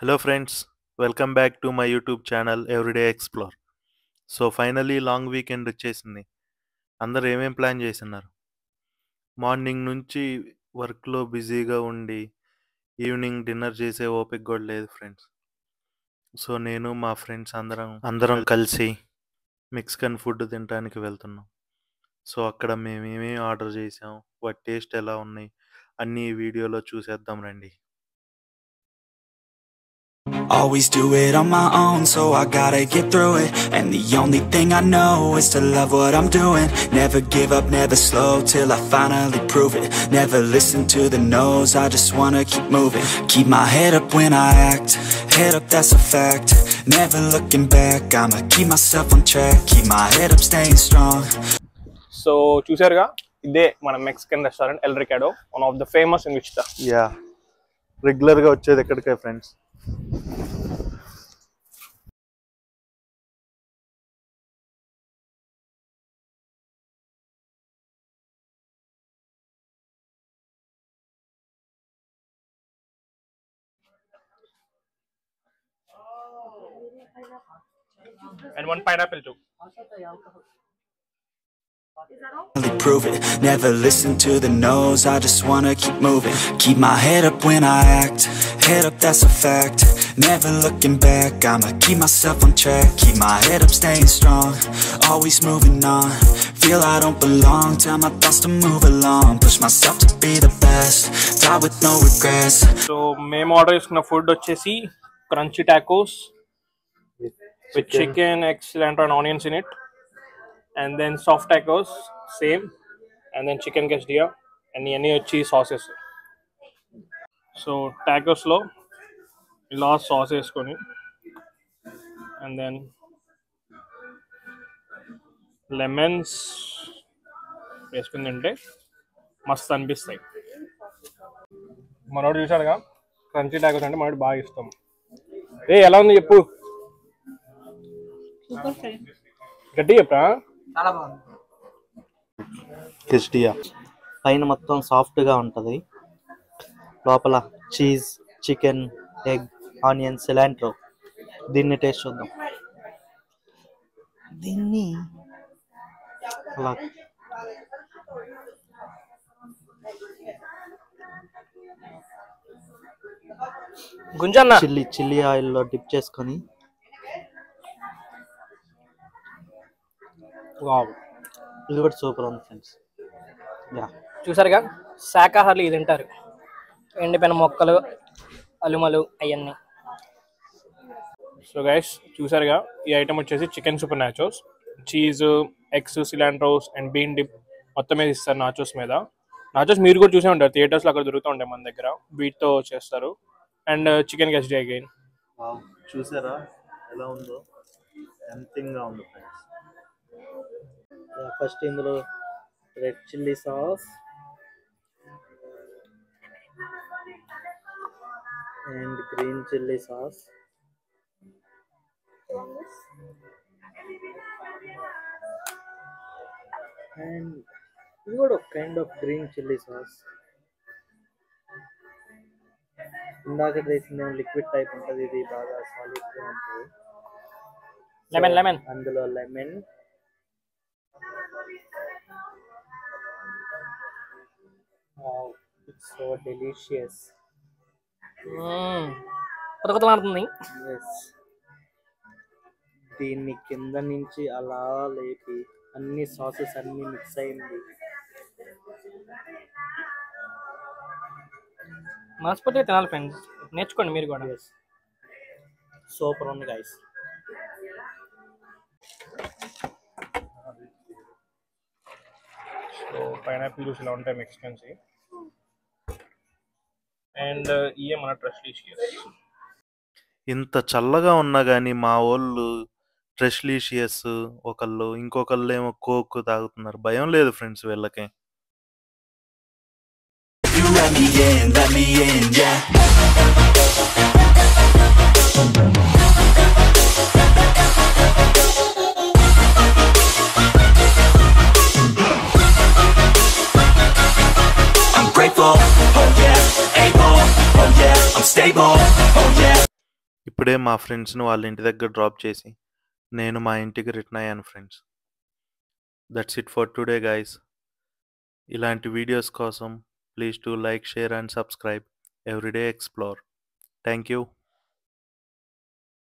Hello friends, welcome back to my YouTube channel Everyday Explore. So finally long weekend వచ్చేసింది. అందరూ ఏమేం plan చేస్తున్నారు? Morning నుంచి వర్క్లో బిజీగా ఉండి ఈవినింగ్ డిన్నర్ చేసే ఓపిక కూడా లేదు ఫ్రెండ్స్. సో నేను మా ఫ్రెండ్స్ అందరం కలిసి మెక్సికన్ ఫుడ్ తినడానికి వెళ్తున్నాం. సో అక్కడ మేము ఏమేమి ఆర్డర్ చేసాం, వాటి టేస్ట్ ఎలా ఉన్నాయి అన్నీ ఈ వీడియోలో చూసేద్దాం రండి. Always do it on my own, so I gotta get through it. And the only thing I know is to love what I'm doing. Never give up, never slow, till I finally prove it. Never listen to the no's, I just wanna keep moving. Keep my head up when I act, head up that's a fact. Never looking back, I'ma keep myself on track. Keep my head up, staying strong. So చూసారుగా, ఇదే మన Mexican restaurant El Ricardo, one of the famous in Wichita. Yeah, రెగ్యులర్గా వచ్చేది ఎక్కడికే friends. And one pineapple too. Prove it. Never listen to the no's, I just wanna keep moving. Keep my head up when I act, head up that's a fact. Never looking back, I'ma keep myself on track. Keep my head up, staying strong, always moving on. Feel I don't belong, tell my thoughts to move along. Push myself to be the best, die with no regrets. So మేము order చేసుకున్న food వచ్చేసి crunchy tacos with chicken, egg, cilantro and onions in it. And then soft tacos, same. And then chicken quesadilla and any cheese sauces. So tacos lo ఇలా sauce వేసుకొని and then lemons వేసుకుని తింటే మస్తు అనిపిస్తాయి. మనోడు చూసాడుగా crunchy tacos అంటే మనోడు బాగా ఇష్టం. ఎలా ఉంది చెప్పు, గట్టి చెప్పా. చాలా బాగుంది. కెస్టియా పైన మొత్తం సాఫ్ట్గా ఉంటుంది, లోపల cheese, chicken, egg, onion, cilantro. దీన్ని టేస్ట్ చూద్దాం. దీన్ని అలా గుంజన్న చిల్లీ ఆయిల్లో డిప్ చేసుకొని ఇది కూడా సూపర్ ఉంది ఫ్రెండ్స్. చూసారుగా, శాకాహారులు ఇది తింటారు, ఎండిపోయిన మొక్కలు, అలుమలు అవన్నీ. సో గైస్ చూసారుగా, ఈ ఐటమ్ వచ్చేసి chicken super nachos, cheese, eggs, cilantros and bean dip మొత్తం మీద ఇస్తారు నాచోస్ మీద. నాచోస్ మీరు కూడా చూసే ఉంటారు, థియేటర్స్లో అక్కడ దొరుకుతూ ఉంటాయి మన దగ్గర, వీటితో చేస్తారు. And chicken zesty again. చూసారా ఎలా ఉందో, టెంప్టింగ్గా ఉంది ఫ్రెండ్స్. ఫస్ట్ ఇందులో red chilli sauce and green chilli sauce and ఇది కూడా ఒక kind of green chilli sauce. ఇందాక వేసింది లిక్విడ్ టైప్ ఉంటుంది, ఇది బాగా సాలిడ్గా ఉంటుంది. లెమన్ అందులో లెమన్, ఇట్స్ సో డెలిషియస్. ఉతకుతమాడుతుంది. దీన్ని కింద నుంచి అలా లేపి అన్ని సాసెస్ అన్ని మిక్స్ అయింది. మనస్ఫూర్తిగా తినాలి ఫ్రెండ్స్, నేర్చుకోండి మీరు కూడా. సూపర్ ఉంది గైస్. సో పైనాపిల్ జ్యూస్ ఇలా ఉంటాయి మెక్సికన్స్. అండ్ ఇయే మన ట్రెస్లీషియస్. ఇంత చల్లగా ఉన్నా కానీ మా వాళ్ళు ట్రెస్లీషియస్ ఒకళ్ళు, ఇంకొకళ్ళు ఏమో కోక్ తాగుతున్నారు. భయం లేదు ఫ్రెండ్స్ వీళ్ళకి. You let me in, yeah. I'm grateful, oh yeah, able, oh yeah, I'm stable, oh yeah. ఇప్పుడే మా ఫ్రెండ్స్ని వాళ్ళ ఇంటి దగ్గర డ్రాప్ చేసి నేను మా ఇంటికి రిటర్న్ అయ్యాను friends. That's it for today guys. ఇలాంటి వీడియోస్ కోసం please to like, share and subscribe everyday explore. Thank you.